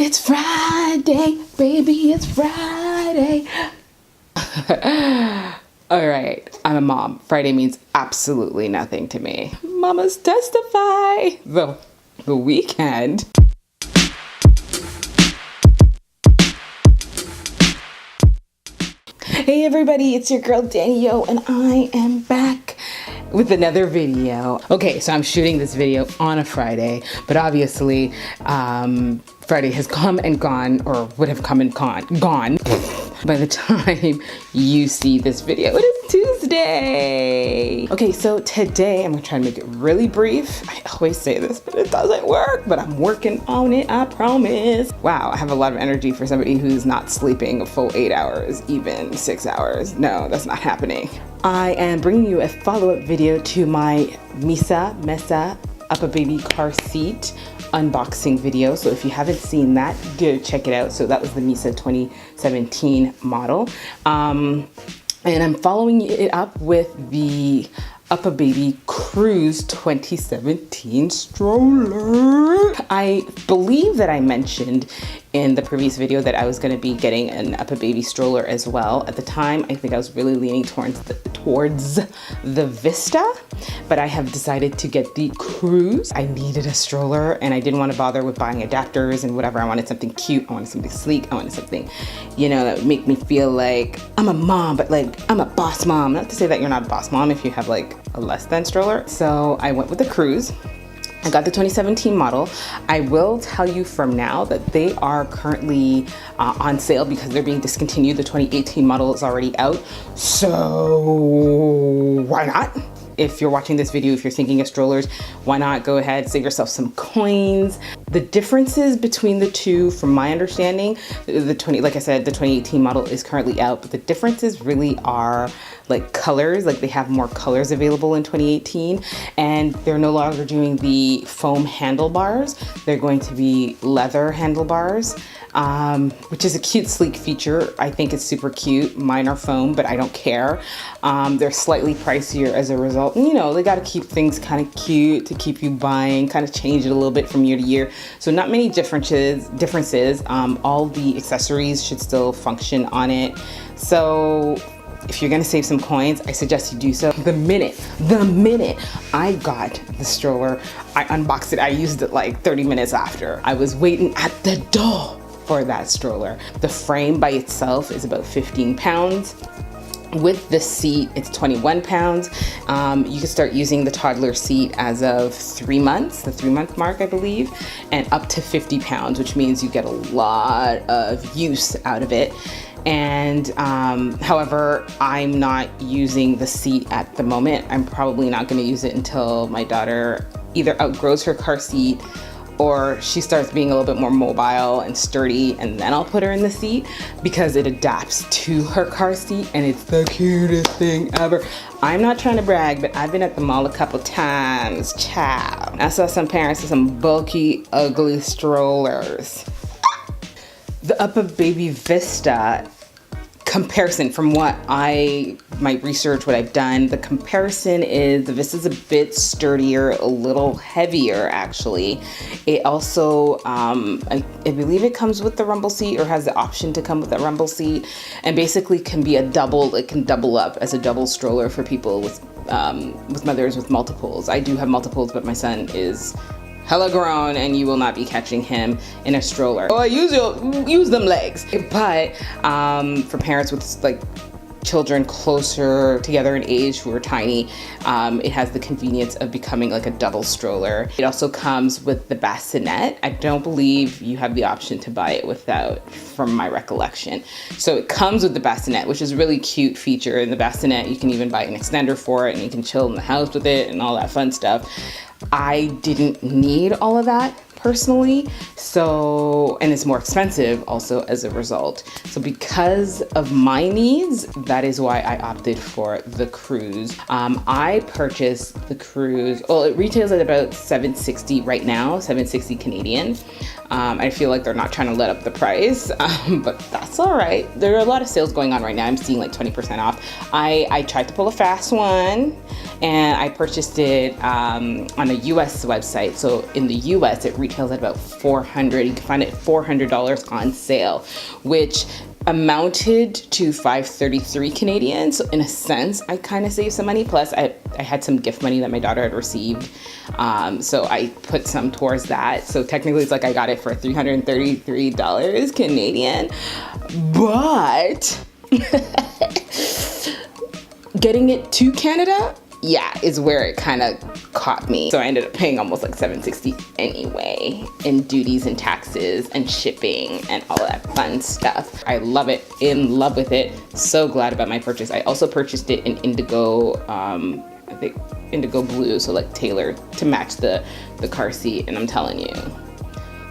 It's Friday, baby, it's Friday. All right, I'm a mom. Friday means absolutely nothing to me. Mamas testify. The weekend. Hey everybody, it's your girl Danie, and I am back with another video. Okay, so I'm shooting this video on a Friday, but obviously Friday has come and gone, or would have come and gone by the time you see this video. It is Tuesday. Okay, so today I'm gonna try to make it really brief. I always say this, but it doesn't work, but I'm working on it, I promise. Wow, I have a lot of energy for somebody who's not sleeping a full 8 hours, even 6 hours. No, that's not happening. I am bringing you a follow-up video to my Mesa Uppababy car seat unboxing video. So if you haven't seen that, go check it out. So that was the Mesa 2017 model. And I'm following it up with the Uppababy Cruz 2017 stroller. I believe that I mentioned in the previous video that I was going to be getting an Uppababy stroller as well. At the time, I think I was really leaning towards the Vista, but I have decided to get the Cruz. I needed a stroller and I didn't want to bother with buying adapters and whatever. I wanted something cute. I wanted something sleek. I wanted something, you know, that would make me feel like I'm a mom, but like I'm a boss mom. Not to say that you're not a boss mom if you have like a less than stroller. So I went with the Cruz. I got the 2017 model. I will tell you from now that they are currently on sale because they're being discontinued. The 2018 model is already out. So why not? If you're watching this video, if you're thinking of strollers, why not go ahead, save yourself some coins. The differences between the two, from my understanding, like I said, the 2018 model is currently out, but the differences really are like colors. Like they have more colors available in 2018, and they're no longer doing the foam handlebars. They're going to be leather handlebars, which is a cute, sleek feature. I think it's super cute. Mine are foam, but I don't care. They're slightly pricier as a result. And, you know, they got to keep things kind of cute to keep you buying, kind of change it a little bit from year to year. So not many differences. All the accessories should still function on it. So if you're gonna save some coins, I suggest you do so. The minute I got the stroller, I unboxed it. I used it like 30 minutes after. I was waiting at the door for that stroller. The frame by itself is about 15 pounds. With the seat, it's 21 pounds. You can start using the toddler seat as of 3 months, the 3-month mark, I believe, and up to 50 pounds, which means you get a lot of use out of it. And however, I'm not using the seat at the moment. I'm probably not going to use it until my daughter either outgrows her car seat or she starts being a little bit more mobile and sturdy, and then I'll put her in the seat because it adapts to her car seat and it's the cutest thing ever. I'm not trying to brag, but I've been at the mall a couple times, child. I saw some parents with some bulky, ugly strollers. The Uppababy Vista comparison, from what my research, what I've done, the comparison is the Vista's a bit sturdier, a little heavier actually. It also, I believe it comes with the rumble seat, or has the option to come with that rumble seat, and basically can be it can double up as a double stroller for people with mothers with multiples. I do have multiples, but my son is hella grown and you will not be catching him in a stroller. Oh, use them legs. But for parents with like children closer together in age who are tiny, it has the convenience of becoming like a double stroller. It also comes with the bassinet. I don't believe you have the option to buy it without, from my recollection. So it comes with the bassinet, which is a really cute feature. In the bassinet, you can even buy an extender for it and you can chill in the house with it and all that fun stuff. I didn't need all of that personally, so, and it's more expensive also as a result. So because of my needs, that is why I opted for the Cruz. I purchased the Cruz, well, it retails at about $760 right now, $760 Canadian. I feel like they're not trying to let up the price, but that's all right. There are a lot of sales going on right now. I'm seeing like 20% off. I tried to pull a fast one and I purchased it on a US website. So in the US, it retails at about $400. You can find it at $400 on sale, which amounted to $533 Canadian. So in a sense, I kind of saved some money. Plus I had some gift money that my daughter had received. So I put some towards that. So technically it's like I got it for $333 Canadian, but getting it to Canada, yeah, is where it kind of caught me. So I ended up paying almost like $760 anyway in duties and taxes and shipping and all that fun stuff. I love it, in love with it. So glad about my purchase. I also purchased it in indigo, I think indigo blue, so like tailored to match the car seat. And I'm telling you,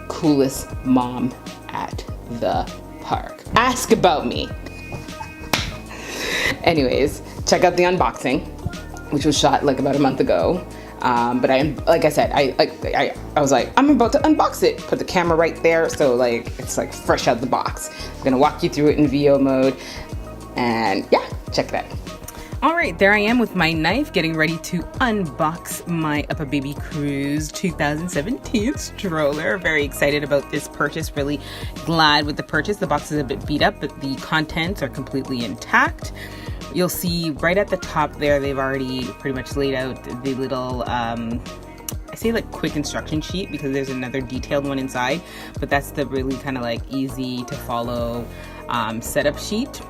coolest mom at the park. Ask about me. Anyways, check out the unboxing, which was shot like about a month ago. But like I said, I was like, I'm about to unbox it. Put the camera right there, so like it's like fresh out the box. I'm gonna walk you through it in VO mode, and yeah, check it out. All right, there I am with my knife, getting ready to unbox my Uppababy Cruz 2017 stroller. Very excited about this purchase, really glad with the purchase. The box is a bit beat up, but the contents are completely intact. You'll see right at the top there, they've already pretty much laid out the little, I say like quick instruction sheet because there's another detailed one inside, but that's the really kind of like easy to follow setup sheet.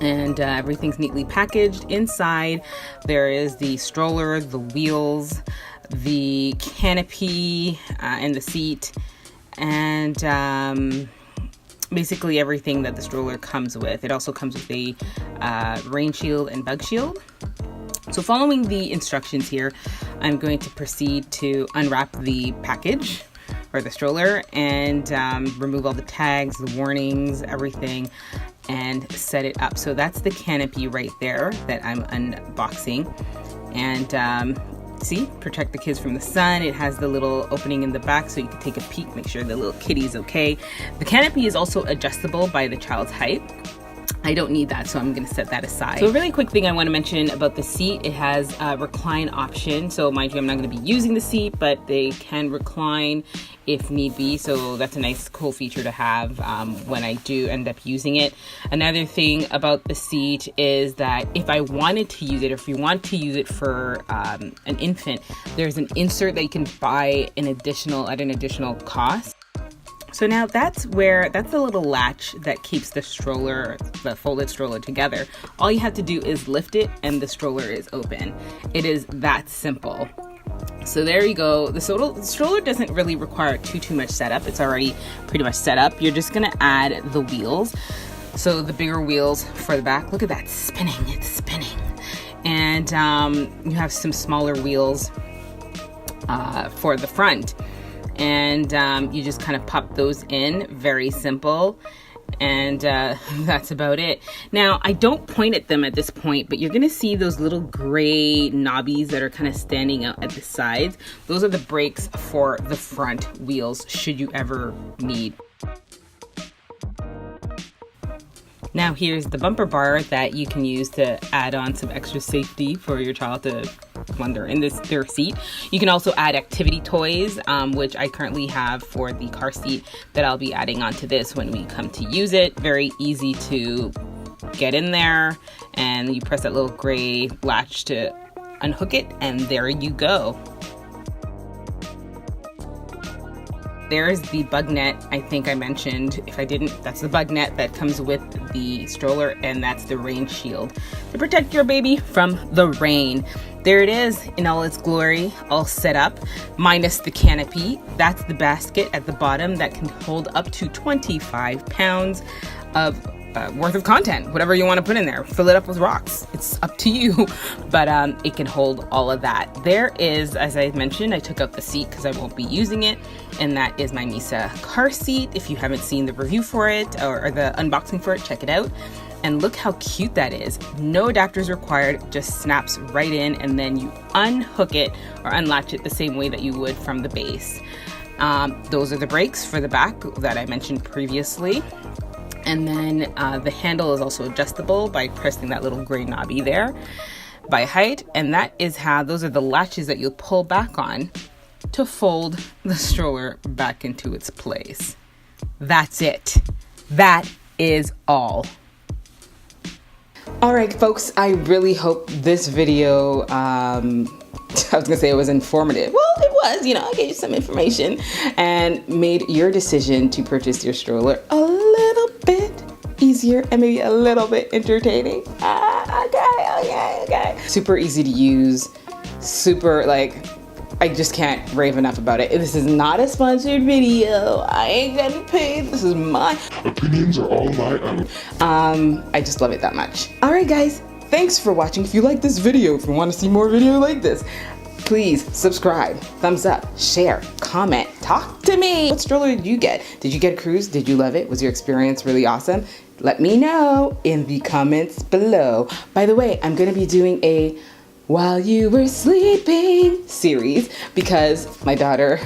And everything's neatly packaged. Inside there is the stroller, the wheels, the canopy, and the seat, and basically everything that the stroller comes with. It also comes with a rain shield and bug shield. So following the instructions here, I'm going to proceed to unwrap the package or the stroller and remove all the tags, the warnings, everything, and set it up. So that's the canopy right there that I'm unboxing. And see, protect the kids from the sun. It has the little opening in the back so you can take a peek, make sure the little kitty's okay. The canopy is also adjustable by the child's height. I don't need that, so I'm going to set that aside. So a really quick thing I want to mention about the seat, it has a recline option. So mind you, I'm not going to be using the seat, but they can recline if need be. So that's a nice cool feature to have when I do end up using it. Another thing about the seat is that if I wanted to use it, or if you want to use it for an infant, there's an insert that you can buy at an additional cost. So now that's the little latch that keeps the stroller, the folded stroller together. All you have to do is lift it and the stroller is open. It is that simple. So there you go. The stroller doesn't really require too much setup. It's already pretty much set up. You're just gonna add the wheels. So the bigger wheels for the back. Look at that, spinning, it's spinning. And you have some smaller wheels for the front. And you just kind of pop those in, very simple, and that's about it. Now, I don't point at them at this point, but you're gonna see those little gray knobbies that are kind of standing out at the sides. Those are the brakes for the front wheels, should you ever need. Now here's the bumper bar that you can use to add on some extra safety for your child to when they're in their seat. You can also add activity toys, which I currently have for the car seat that I'll be adding onto this when we come to use it. Very easy to get in there, and you press that little gray latch to unhook it, and there you go. There's the bug net I think I mentioned. If I didn't, that's the bug net that comes with the stroller, and that's the rain shield to protect your baby from the rain. There it is in all its glory, all set up, minus the canopy. That's the basket at the bottom that can hold up to 25 pounds of worth of content, whatever you want to put in there. Fill it up with rocks. It's up to you, but it can hold all of that. There is, as I mentioned, I took out the seat because I won't be using it, and that is my Misa car seat. If you haven't seen the review for it or the unboxing for it, check it out. And look how cute that is. No adapters required, just snaps right in, and then you unhook it or unlatch it the same way that you would from the base. Those are the brakes for the back that I mentioned previously. And then the handle is also adjustable by pressing that little gray knobby there by height. And that is how, those are the latches that you'll pull back on to fold the stroller back into its place. That's it. That is all. All right, folks, I really hope this video, I was gonna say it was informative. Well, it was, you know, I gave you some information and made your decision to purchase your stroller a little bit easier and maybe a little bit entertaining. Okay. Super easy to use, super, like, I just can't rave enough about it. This is not a sponsored video. I ain't getting paid. This is my opinions are all my own. I just love it that much. All right, guys, thanks for watching. If you like this video, if you want to see more video like this, please subscribe, thumbs up, share, comment, talk to me. What stroller did you get? Did you get a Cruz? Did you love it? Was your experience really awesome? Let me know in the comments below. By the way, I'm gonna be doing a While You Were Sleeping series because my daughter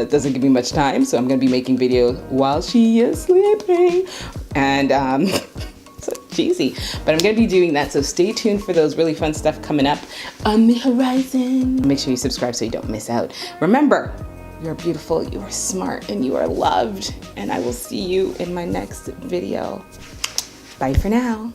doesn't give me much time, so I'm gonna be making videos while she is sleeping. And so cheesy, but I'm gonna be doing that, so stay tuned for those really fun stuff coming up on the horizon. Make sure you subscribe so you don't miss out. Remember, you're beautiful, you are smart, and you are loved, and I will see you in my next video. Bye for now.